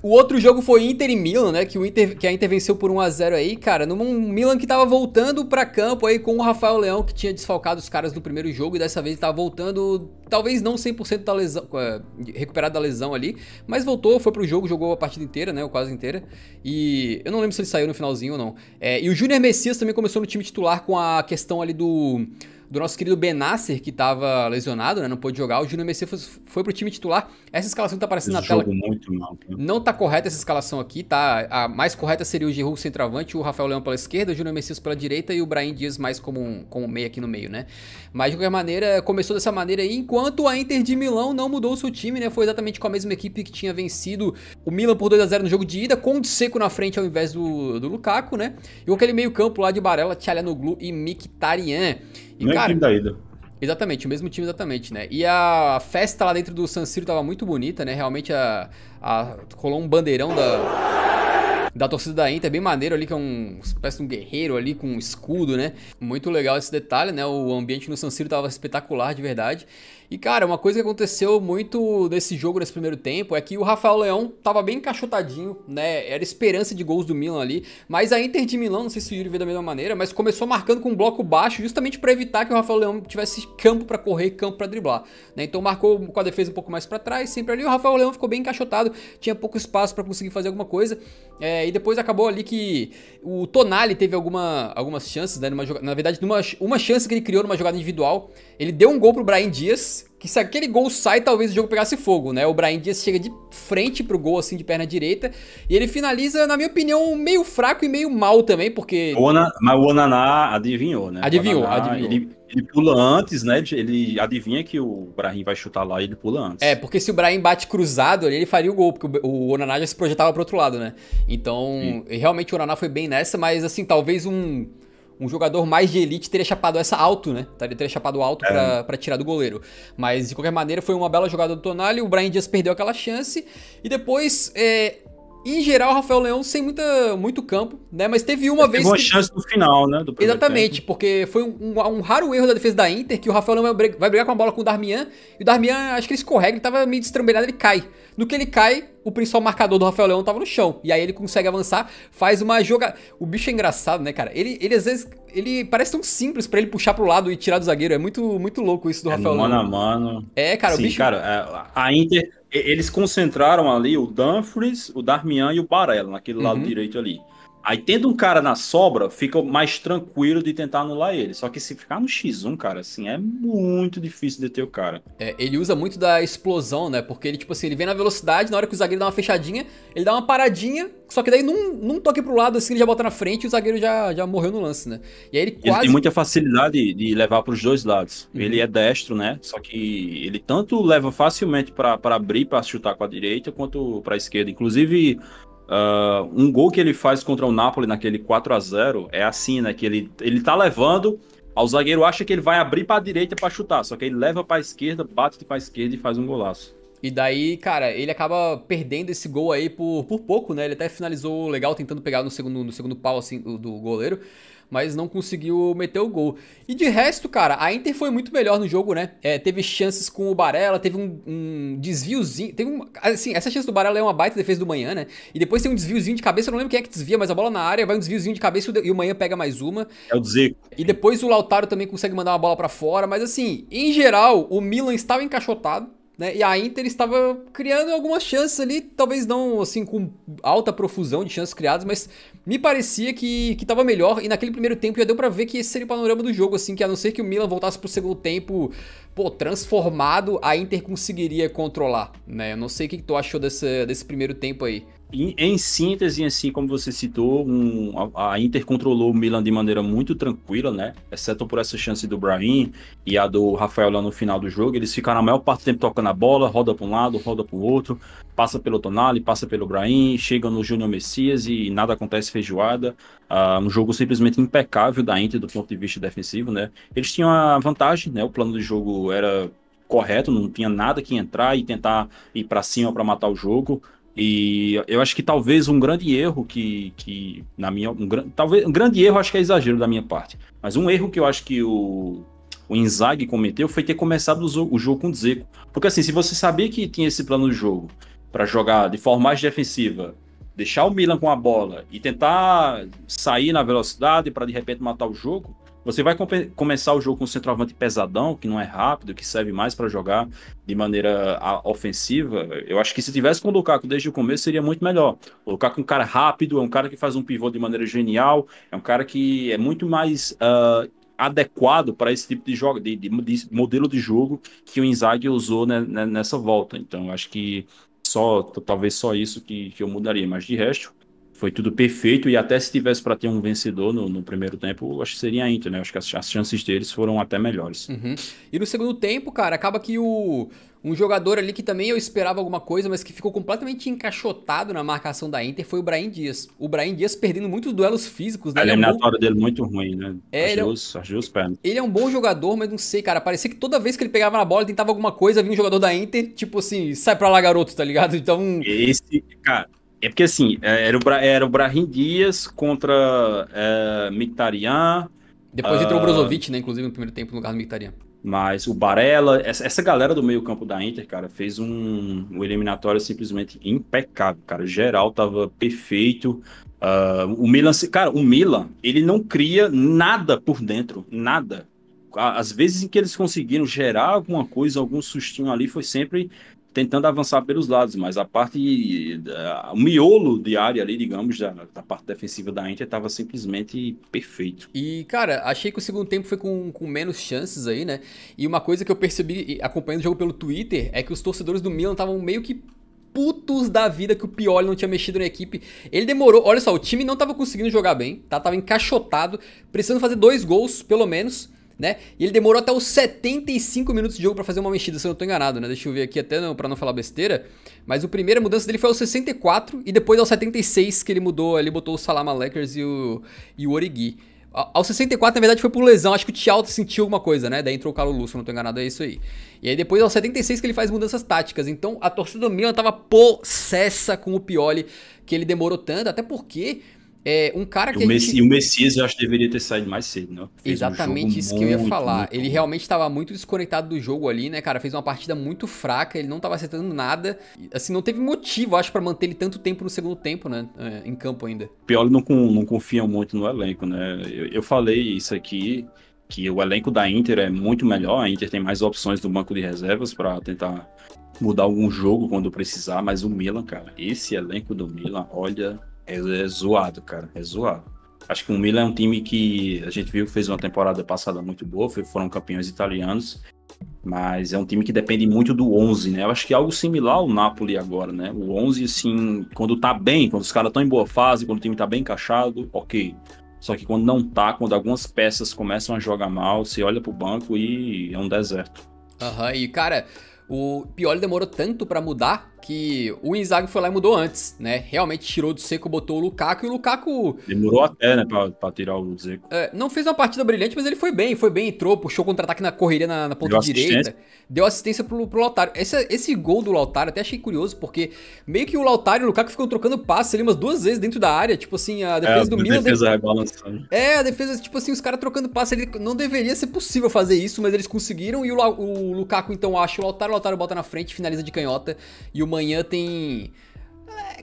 O outro jogo foi Inter e Milan, né? Que a Inter venceu por 1 a 0 aí, cara. Num Milan que tava voltando pra campo aí com o Rafael Leão, que tinha desfalcado os caras no primeiro jogo. E dessa vez ele tava voltando, talvez não 100% da lesão, recuperado da lesão ali. Mas voltou, foi pro jogo, jogou a partida inteira, né? Ou quase inteira. E eu não lembro se ele saiu no finalzinho ou não. E o Júnior Messias também começou no time titular com a questão ali do nosso querido Benasser, que tava lesionado, né? Não pôde jogar. O Júnior Messias foi pro time titular. Essa escalação que tá aparecendo na tela. Jogo muito mal, né? Não tá correta essa escalação aqui, tá? A mais correta seria o Giroud centroavante, o Rafael Leão pela esquerda, o Júnior Messias pela direita e o Brahim Dias mais como meio aqui no meio, né? Mas de qualquer maneira, começou dessa maneira aí, enquanto a Inter de Milão não mudou o seu time, né? Foi exatamente com a mesma equipe que tinha vencido o Milan por 2 a 0 no jogo de ida, com o Dzeko na frente ao invés do Lukaku, né? E com aquele meio campo lá de Barella, Çalhanoğlu e Mkhitaryan. E, Não é cara, time da ida. exatamente, o mesmo time exatamente, né? E a festa lá dentro do San Siro tava muito bonita, né? Realmente rolou um bandeirão da torcida da Inter, bem maneiro ali, que é uma espécie de um guerreiro ali com um escudo, né? Muito legal esse detalhe, né? O ambiente no San Siro tava espetacular de verdade. E, cara, uma coisa que aconteceu muito nesse jogo, nesse primeiro tempo, é que o Rafael Leão tava bem encaixotadinho, né? Era esperança de gols do Milan ali. Mas a Inter de Milão, não sei se o Yuri vê da mesma maneira, mas começou marcando com um bloco baixo, justamente para evitar que o Rafael Leão tivesse campo para correr, campo para driblar, né? Então marcou com a defesa um pouco mais para trás, sempre ali. O Rafael Leão ficou bem encaixotado, tinha pouco espaço para conseguir fazer alguma coisa. E depois acabou ali que o Tonali teve algumas chances, né? Na verdade, uma chance que ele criou numa jogada individual. Ele deu um gol pro Brahim Dias, que se aquele gol sai, talvez o jogo pegasse fogo, né? O Brahim Dias chega de frente pro gol, assim, de perna direita, e ele finaliza, na minha opinião, meio fraco e meio mal também, porque... Mas o Onaná adivinhou, né? Adivinhou. Ele pula antes, né? Ele adivinha que o Brahim vai chutar lá e ele pula antes. Porque se o Brahim bate cruzado ali, ele faria o gol, porque o Onaná já se projetava pro outro lado, né? Então, realmente o Onaná foi bem nessa, mas, assim, talvez um jogador mais de elite teria chapado essa alto, né? Teria chapado alto pra tirar do goleiro. Mas, de qualquer maneira, foi uma bela jogada do Tonali. O Brahim Dias perdeu aquela chance. E depois, em geral, o Rafael Leão sem muito campo, né? Mas teve uma vez. Teve uma chance no final, né? Do Exatamente, tempo. porque foi um raro erro da defesa da Inter, que o Rafael Leão vai brigar com a bola com o Darmian. E o Darmian, acho que ele escorrega, ele tava meio destrambelhado, ele cai. No que ele cai, o principal marcador do Rafael Leão tava no chão. E aí ele consegue avançar, faz uma jogada. O bicho é engraçado, né, cara? Ele às vezes, ele parece tão simples pra ele puxar pro lado e tirar do zagueiro. É muito, muito louco isso do Rafael Leão. Mano a mano. Cara, Sim, o bicho... cara, a Inter, eles concentraram ali o Dumfries, o Darmian e o Barella, naquele lado direito ali. Aí, tendo um cara na sobra, fica mais tranquilo de tentar anular ele. Só que se ficar no X1, cara, assim, é muito difícil de ter o cara. Ele usa muito da explosão, né? Porque ele, tipo assim, ele vem na velocidade, na hora que o zagueiro dá uma fechadinha, ele dá uma paradinha, só que daí num toque pro lado, assim, ele já bota na frente e o zagueiro já morreu no lance, né? E aí Ele tem muita facilidade de levar pros dois lados. Ele é destro, né? Só que ele tanto leva facilmente pra abrir, pra chutar com a direita, quanto pra esquerda. Inclusive... um gol que ele faz contra o Napoli naquele 4 a 0 é assim, né? Que ele tá levando, o zagueiro acha que ele vai abrir pra direita pra chutar, só que ele leva pra esquerda, bate com a esquerda e faz um golaço. E daí, cara, ele acaba perdendo esse gol aí por pouco, né? Ele até finalizou legal, tentando pegar no segundo pau, assim, do goleiro, mas não conseguiu meter o gol. E de resto, cara, a Inter foi muito melhor no jogo, né? Teve chances com o Barella, teve um desviozinho. Assim, essa chance do Barella é uma baita defesa do Manhã, né? E depois tem um desviozinho de cabeça, eu não lembro quem é que desvia, mas a bola na área, vai um desviozinho de cabeça e o Manhã pega mais uma. É o Dzeko. E depois o Lautaro também consegue mandar uma bola pra fora, mas assim, em geral, o Milan estava encaixotado, né? E a Inter estava criando algumas chances ali, talvez não assim com alta profusão de chances criadas, mas me parecia que estava melhor. E naquele primeiro tempo já deu pra ver que esse seria o panorama do jogo, assim, que a não ser que o Milan voltasse pro segundo tempo, transformado, a Inter conseguiria controlar, né? Eu não sei o que tu achou desse primeiro tempo aí. Em síntese, assim como você citou, a Inter controlou o Milan de maneira muito tranquila, né? Exceto por essa chance do Brahim e a do Rafael lá no final do jogo. Eles ficaram a maior parte do tempo tocando a bola, roda para um lado, roda para o outro, passa pelo Tonali, passa pelo Brahim, chega no Júnior Messias e nada acontece feijoada. Um jogo simplesmente impecável da Inter do ponto de vista defensivo, né? Eles tinham a vantagem, né? O plano de jogo era correto, não tinha nada que entrar e tentar ir para cima para matar o jogo. E eu acho que talvez um grande erro talvez um grande erro, acho que é exagero da minha parte, mas um erro que eu acho que o Inzaghi cometeu foi ter começado o jogo com o Dzeko. Porque assim, se você sabia que tinha esse plano de jogo para jogar de forma mais defensiva, deixar o Milan com a bola e tentar sair na velocidade para de repente matar o jogo, você vai começar o jogo com um centroavante pesadão, que não é rápido, que serve mais para jogar de maneira ofensiva. Eu acho que se tivesse com o Lukaku desde o começo seria muito melhor. O Lukaku é um cara rápido, é um cara que faz um pivô de maneira genial, é um cara que é muito mais adequado para esse tipo de jogo, de modelo de jogo que o Inzaghi usou nessa volta. Então, eu acho que talvez só isso que eu mudaria, mas de resto foi tudo perfeito. E até se tivesse para ter um vencedor no primeiro tempo, eu acho que seria a Inter, né? Eu acho que as chances deles foram até melhores. Uhum. E no segundo tempo, cara, acaba que um jogador ali que também eu esperava alguma coisa, mas que ficou completamente encaixotado na marcação da Inter foi o Brahim Dias. O Brahim Dias perdendo muitos duelos físicos, né? A eliminatória dele muito ruim, né? É, As duas pernas. ele é um bom jogador, mas não sei, cara. Parecia que toda vez que ele pegava na bola, tentava alguma coisa, vinha um jogador da Inter, tipo assim, sai pra lá, garoto, tá ligado? Então. Esse, cara, é porque assim, era o Brahim Dias contra Mkhitaryan, Depois entrou o Brozovic, né? Inclusive no primeiro tempo no lugar do Mkhitaryan. mas o Barella, essa galera do meio campo da Inter, cara, fez um eliminatório simplesmente impecável, cara. O geral tava perfeito. O Milan, ele não cria nada por dentro, nada. Às vezes em que eles conseguiram gerar alguma coisa, algum sustinho ali, foi sempre tentando avançar pelos lados, mas a parte, o miolo de área ali, digamos, da parte defensiva da Inter estava simplesmente perfeito. E, cara, achei que o segundo tempo foi com menos chances aí, né? E uma coisa que eu percebi acompanhando o jogo pelo Twitter é que os torcedores do Milan estavam meio que putos da vida que o Pioli não tinha mexido na equipe. Ele demorou, olha só, o time não tava conseguindo jogar bem, tá? Tava encaixotado, precisando fazer 2 gols, pelo menos, né? E ele demorou até os 75 minutos de jogo pra fazer uma mexida, se eu não tô enganado, né? Deixa eu ver aqui até pra não falar besteira. Mas a primeira mudança dele foi aos 64 e depois aos 76 que ele mudou, ele botou o Salam Alekers e o Origi. Aos 64, na verdade, foi por lesão. Acho que o Thiago sentiu alguma coisa, né? Daí entrou o Carlos Lúcio, se eu não tô enganado, é isso aí. E aí depois, aos 76, que ele faz mudanças táticas. Então, a torcida do Milan tava possessa com o Pioli, que ele demorou tanto. Até porque um cara que o Messias, eu acho que deveria ter saído mais cedo, né? Exatamente isso que eu ia falar. Ele realmente estava muito desconectado do jogo ali, né, cara? Fez uma partida muito fraca, ele não estava acertando nada. Assim, não teve motivo, acho, pra manter ele tanto tempo no segundo tempo, né? Em campo ainda. Pioli não confia muito no elenco, né? Eu falei isso aqui, que o elenco da Inter é muito melhor. A Inter tem mais opções do banco de reservas para tentar mudar algum jogo quando precisar, mas o Milan, cara, esse elenco do Milan, olha, é zoado, cara, é zoado. Acho que o Milan é um time que a gente viu que fez uma temporada passada muito boa, foram campeões italianos, mas é um time que depende muito do 11, né? Eu acho que é algo similar ao Napoli agora, né? O 11, assim, quando tá bem, quando os caras estão em boa fase, quando o time tá bem encaixado, ok. Só que quando não tá, quando algumas peças começam a jogar mal, você olha pro banco e é um deserto. Aham, e cara, o Pioli demorou tanto pra mudar que o Inzaghi foi lá e mudou antes, né? Realmente tirou do Dzeko, botou o Lukaku, e o Lukaku... Demorou até, né, pra tirar o Dzeko. Não fez uma partida brilhante, mas ele foi bem, entrou, puxou contra-ataque na correria na ponta direita, deu assistência pro Lautaro. Esse gol do Lautaro até achei curioso, porque meio que o Lautaro e o Lukaku ficam trocando passe ali umas 2 vezes dentro da área, tipo assim, a defesa do Milan... a defesa, tipo assim, os caras trocando passe ali, não deveria ser possível fazer isso, mas eles conseguiram, e o Lukaku então acha o Lautaro bota na frente, finaliza de canhota, e o Manhã tem...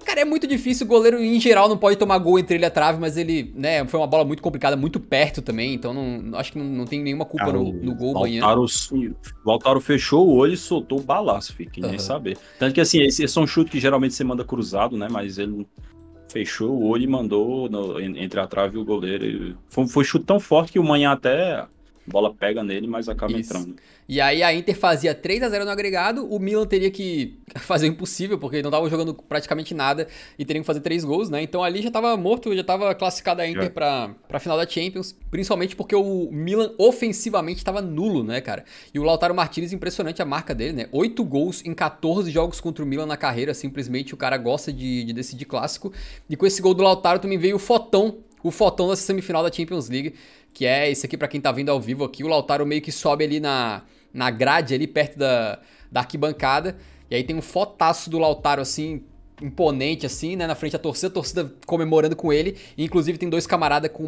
Cara, é muito difícil, o goleiro em geral não pode tomar gol entre ele e a trave, mas ele, né, foi uma bola muito complicada, muito perto também, então acho que não tem nenhuma culpa no gol Manhã. O Lautaro fechou o olho e soltou o balaço, fica, nem saber. Tanto que assim, esse é um chute que geralmente você manda cruzado, né, mas ele fechou o olho e mandou entre a trave e o goleiro. Foi chute tão forte que o Manhã até... A bola pega nele, mas acaba entrando. E aí a Inter fazia 3-0 no agregado, o Milan teria que fazer o impossível, porque não tava jogando praticamente nada e teriam que fazer 3 gols, né? Então ali já tava morto, já tava classificada a Inter pra final da Champions, principalmente porque o Milan ofensivamente tava nulo, né, cara? E o Lautaro Martinez, impressionante a marca dele, né? 8 gols em 14 jogos contra o Milan na carreira, simplesmente o cara gosta de decidir clássico. E com esse gol do Lautaro também veio o fotão dessa semifinal da Champions League, que é esse aqui pra quem tá vendo ao vivo aqui, o Lautaro meio que sobe ali na grade ali perto da arquibancada, e aí tem um fotaço do Lautaro assim, imponente assim, né, na frente da torcida, a torcida comemorando com ele, e inclusive tem 2 camaradas com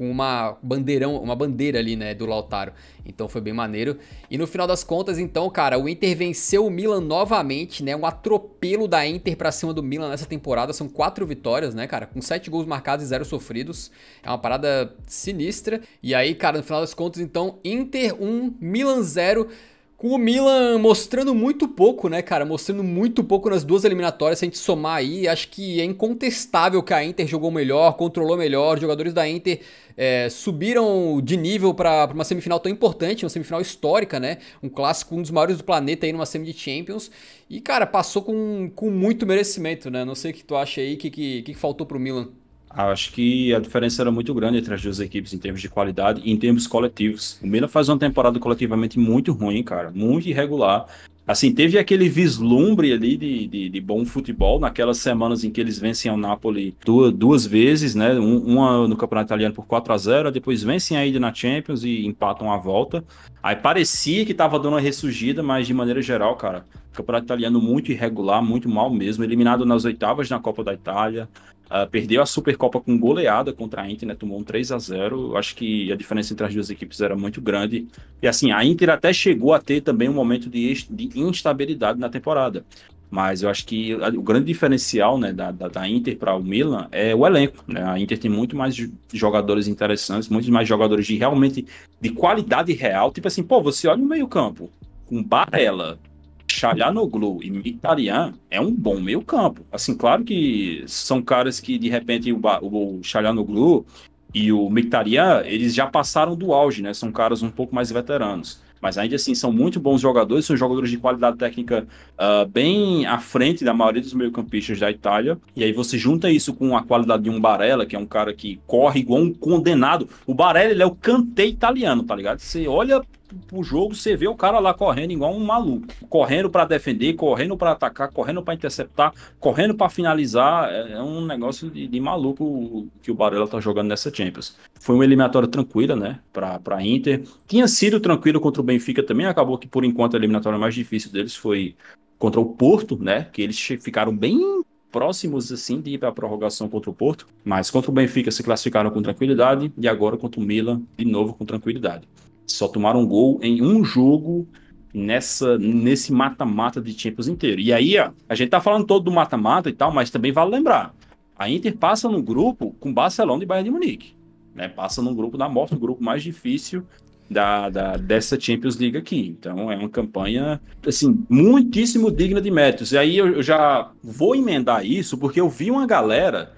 com uma bandeira ali, né, do Lautaro. Então foi bem maneiro. E no final das contas, então, cara, o Inter venceu o Milan novamente, né? Um atropelo da Inter pra cima do Milan nessa temporada. São 4 vitórias, né, cara? Com 7 gols marcados e 0 sofridos. É uma parada sinistra. E aí, cara, no final das contas, então, Inter 1, Milan 0. Com o Milan mostrando muito pouco, né, cara? Mostrando muito pouco nas 2 eliminatórias. Se a gente somar aí, acho que é incontestável que a Inter jogou melhor, controlou melhor. Os jogadores da Inter subiram de nível para uma semifinal tão importante, uma semifinal histórica, né? Um clássico, um dos maiores do planeta aí numa semi de Champions. E, cara, passou com muito merecimento, né? Não sei o que tu acha aí, o que faltou pro Milan. Acho que a diferença era muito grande entre as duas equipes em termos de qualidade e em termos coletivos. O Milan faz uma temporada coletivamente muito ruim, cara, muito irregular. Assim, teve aquele vislumbre ali de bom futebol naquelas semanas em que eles vencem o Napoli duas vezes, né? Uma no Campeonato Italiano por 4-0, depois vencem a ida na Champions e empatam a volta. Aí parecia que tava dando uma ressurgida, mas de maneira geral, cara, o Campeonato Italiano muito irregular, muito mal mesmo, eliminado nas oitavas na Copa da Itália. Perdeu a Supercopa com goleada contra a Inter, né? Tomou um 3-0. Acho que a diferença entre as duas equipes era muito grande. E assim, a Inter até chegou a ter também um momento de instabilidade na temporada. Mas eu acho que o grande diferencial, né, da Inter para o Milan é o elenco, né? A Inter tem muito mais jogadores interessantes, muitos mais jogadores realmente de qualidade real. Tipo assim, pô, você olha o meio-campo com Barella, Çalhanoğlu e Mkhitaryan é um bom meio campo. Assim, claro que são caras que, de repente, o Çalhanoğlu e o Mkhitaryan, eles já passaram do auge, né? São caras um pouco mais veteranos. Mas ainda assim, são muito bons jogadores, são jogadores de qualidade técnica bem à frente da maioria dos meio-campistas da Itália. E aí você junta isso com a qualidade de um Barella, que é um cara que corre igual um condenado. O Barella, ele é o Kanté italiano, tá ligado? Você olha pro jogo, você vê o cara lá correndo igual um maluco. Correndo para defender, correndo para atacar, correndo para interceptar, correndo para finalizar. É um negócio de maluco que o Barella tá jogando nessa Champions. Foi uma eliminatória tranquila, né, pra Inter. Tinha sido tranquilo contra o Benfica também, acabou que por enquanto a eliminatória mais difícil deles foi contra o Porto, né, que eles ficaram bem próximos assim de ir para a prorrogação contra o Porto, mas contra o Benfica se classificaram com tranquilidade e agora contra o Milan de novo com tranquilidade. Só tomaram um gol em um jogo nesse mata-mata de Champions inteiro. E aí, ó, a gente tá falando todo do mata-mata e tal, mas também vale lembrar, a Inter passa no grupo com Barcelona e Bayern de Munique, né? Passa no grupo da morte, o grupo mais difícil dessa Champions League aqui. Então é uma campanha, assim, muitíssimo digna de méritos. E aí eu já vou emendar isso, porque eu vi uma galera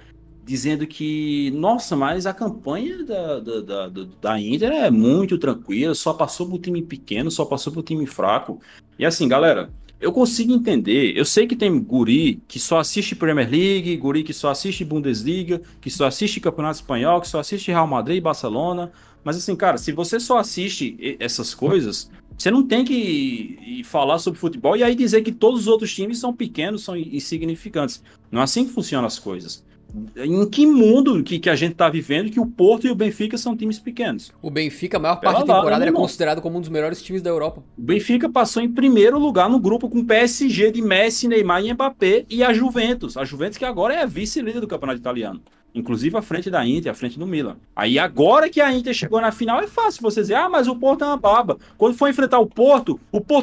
dizendo que, nossa, mas a campanha da Inter é muito tranquila, só passou por time pequeno, só passou por time fraco. E assim, galera, eu consigo entender, eu sei que tem guri que só assiste Premier League, guri que só assiste Bundesliga, que só assiste Campeonato Espanhol, que só assiste Real Madrid e Barcelona, mas assim, cara, se você só assiste essas coisas, você não tem que falar sobre futebol e aí dizer que todos os outros times são pequenos, são insignificantes. Não é assim que funcionam as coisas. Em que mundo que a gente tá vivendo que o Porto e o Benfica são times pequenos? O Benfica, a maior parte da temporada, era considerado como um dos melhores times da Europa. O Benfica passou em primeiro lugar no grupo com PSG de Messi, Neymar e Mbappé e a Juventus. A Juventus que agora é a vice-líder do campeonato italiano. Inclusive à frente da Inter, à frente do Milan. Aí agora que a Inter chegou na final, é fácil você dizer, mas o Porto é uma baba. Quando foi enfrentar o Porto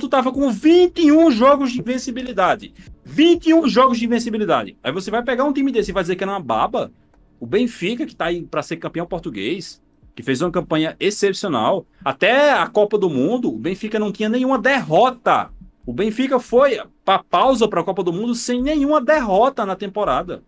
tava com 21 jogos de invencibilidade. 21 jogos de invencibilidade. Aí você vai pegar um time desse e vai dizer que é uma baba? O Benfica, que tá aí pra ser campeão português, que fez uma campanha excepcional. Até a Copa do Mundo, o Benfica não tinha nenhuma derrota. O Benfica foi pra pausa pra Copa do Mundo sem nenhuma derrota na temporada.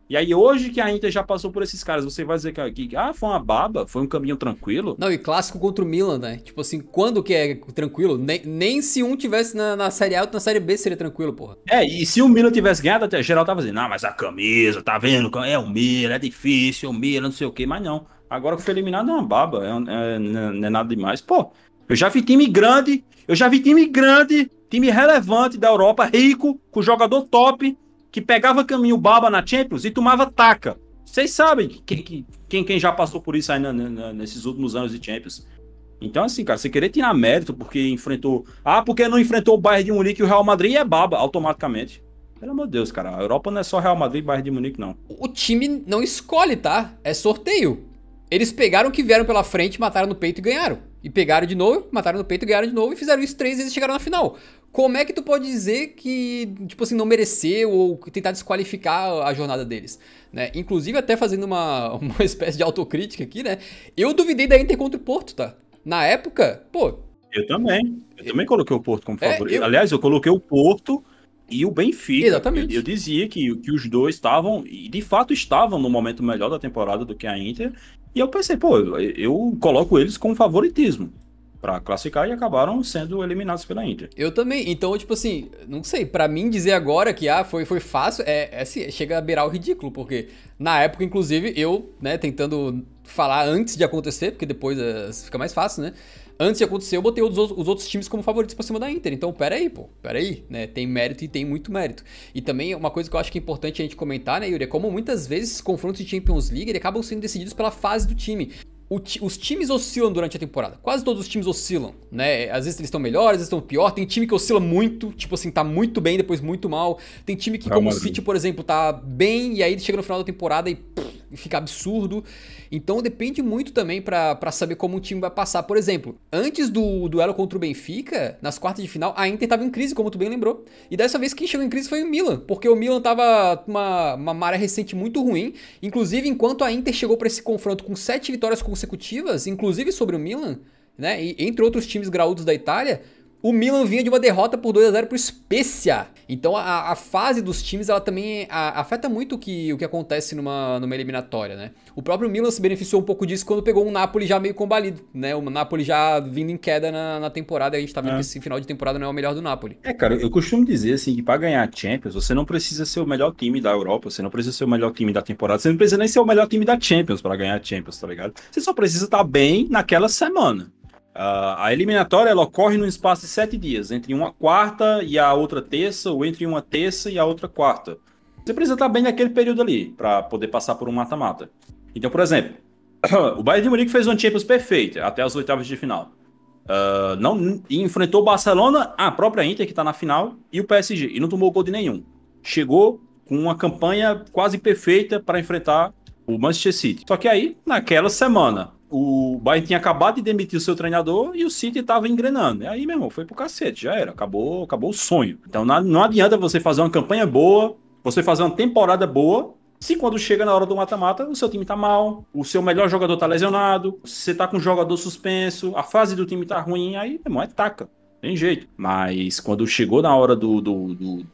E aí hoje que a Inter já passou por esses caras, você vai dizer que foi uma baba, foi um caminho tranquilo? Não, e clássico contra o Milan, né? Tipo assim, quando que é tranquilo? Nem se um tivesse na Série A ou na Série B seria tranquilo, porra. E se o Milan tivesse ganhado, até geral tava dizendo, mas a camisa, tá vendo? É o Milan, é difícil, o Milan, não sei o quê, mas não. Agora que foi eliminado é uma baba, não é nada demais. Pô, eu já vi time grande, time relevante da Europa, rico, com jogador top, que pegava caminho baba na Champions e tomava taca. Vocês sabem quem já passou por isso aí nesses últimos anos de Champions. Então, assim, cara, você querer tirar mérito porque enfrentou... porque não enfrentou o Bayern de Munique e o Real Madrid é baba, automaticamente. Pelo amor de Deus, cara, a Europa não é só Real Madrid e Bayern de Munique, não. O time não escolhe, tá? É sorteio. Eles pegaram o que vieram pela frente, mataram no peito e ganharam. E pegaram de novo, mataram no peito e ganharam de novo. E fizeram isso 3 vezes e chegaram na final. Como é que tu pode dizer que, tipo assim, não mereceu ou tentar desqualificar a jornada deles, né? Inclusive, até fazendo uma espécie de autocrítica aqui, né? Eu duvidei da Inter contra o Porto, tá? Na época, pô... Eu também coloquei o Porto como favorito. eu... Aliás, eu coloquei o Porto e o Benfica. Exatamente. Eu dizia que os dois estavam, e de fato estavam no momento melhor da temporada do que a Inter. E eu pensei, pô, eu coloco eles com favoritismo pra classificar e acabaram sendo eliminados pela Inter. Eu também. Então, tipo assim, não sei, pra mim dizer agora que foi fácil, assim, chega a beirar o ridículo, porque na época, inclusive, eu, né, tentando falar antes de acontecer, porque depois fica mais fácil, né? Antes de acontecer, eu botei os outros times como favoritos pra cima da Inter. Então, peraí, né? Tem mérito e tem muito mérito. E também, uma coisa que eu acho que é importante a gente comentar, né, Yuri, é como muitas vezes confrontos de Champions League acabam sendo decididos pela fase do time. Os times oscilam durante a temporada. Quase todos os times oscilam, né? Às vezes eles estão melhores, às vezes estão pior. Tem time que oscila muito, tipo assim, tá muito bem, depois muito mal. Tem time que, como o City, por exemplo, tá bem e aí chega no final da temporada e fica absurdo. Então depende muito também pra saber como um time vai passar. Por exemplo, antes do duelo contra o Benfica, nas quartas de final, a Inter tava em crise, como tu bem lembrou. E dessa vez quem chegou em crise foi o Milan, porque o Milan tava uma maré recente muito ruim. Inclusive, enquanto a Inter chegou pra esse confronto com 7 vitórias consecutivas, inclusive sobre o Milan, né, e entre outros times graúdos da Itália, o Milan vinha de uma derrota por 2-0 pro Spezia. Então a fase dos times, ela também afeta muito o que acontece numa eliminatória, né? O próprio Milan se beneficiou um pouco disso quando pegou um Napoli já meio combalido, né? O Napoli já vindo em queda na temporada, e a gente tá vendo que esse final de temporada não é o melhor do Napoli. Cara, eu costumo dizer assim que para ganhar a Champions, você não precisa ser o melhor time da Europa, você não precisa ser o melhor time da temporada, você não precisa nem ser o melhor time da Champions para ganhar a Champions, tá ligado? Você só precisa estar bem naquela semana. A eliminatória ela ocorre num espaço de 7 dias, entre uma quarta e a outra terça, ou entre uma terça e a outra quarta. Você precisa estar bem naquele período ali, para poder passar por um mata-mata. Então, por exemplo, o Bayern de Munique fez uma Champions perfeita, até as oitavas de final. E enfrentou o Barcelona, a própria Inter, que está na final, e o PSG, e não tomou gol de nenhum. Chegou com uma campanha quase perfeita para enfrentar o Manchester City. Só que aí, naquela semana, o Bayern tinha acabado de demitir o seu treinador e o City estava engrenando. E aí, meu irmão, foi pro cacete, já era, acabou o sonho. Então não adianta você fazer uma campanha boa, você fazer uma temporada boa, se quando chega na hora do mata-mata, o seu time tá mal, o seu melhor jogador tá lesionado, você tá com um jogador suspenso, a fase do time tá ruim, aí, meu irmão, taca. Tem jeito. Mas quando chegou na hora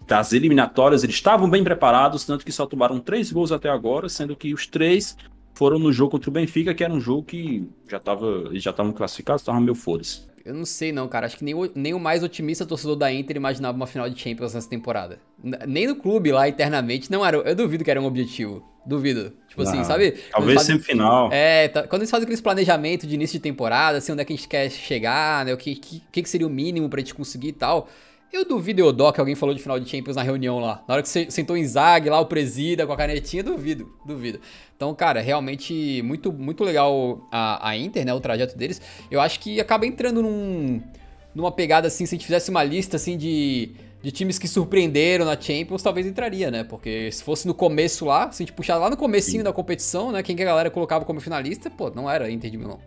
das eliminatórias, eles estavam bem preparados, tanto que só tomaram 3 gols até agora, sendo que os 3 foram no jogo contra o Benfica, que era um jogo que eles já estavam classificados, estavam meio foda-se. Eu não sei não, cara. Acho que nem o mais otimista torcedor da Inter imaginava uma final de Champions nessa temporada. Nem no clube lá, internamente, não era. Eu duvido que era um objetivo. Duvido. Tipo assim, sabe? Talvez semifinal. Quando eles fazem aqueles planejamentos de início de temporada, assim, onde é que a gente quer chegar, né? O que seria o mínimo pra gente conseguir e tal. Eu duvido, Eudó, que alguém falou de final de Champions na reunião lá. Na hora que você sentou em Zag lá, o presida, com a canetinha, duvido. Então, cara, realmente muito, muito legal a Inter, né, o trajeto deles. Eu acho que acaba entrando numa pegada, assim, se a gente fizesse uma lista, assim, de times que surpreenderam na Champions, talvez entraria, né? Porque se fosse no começo lá, se a gente puxar lá no comecinho da competição, né, quem que a galera colocava como finalista, pô, não era Inter de Milão.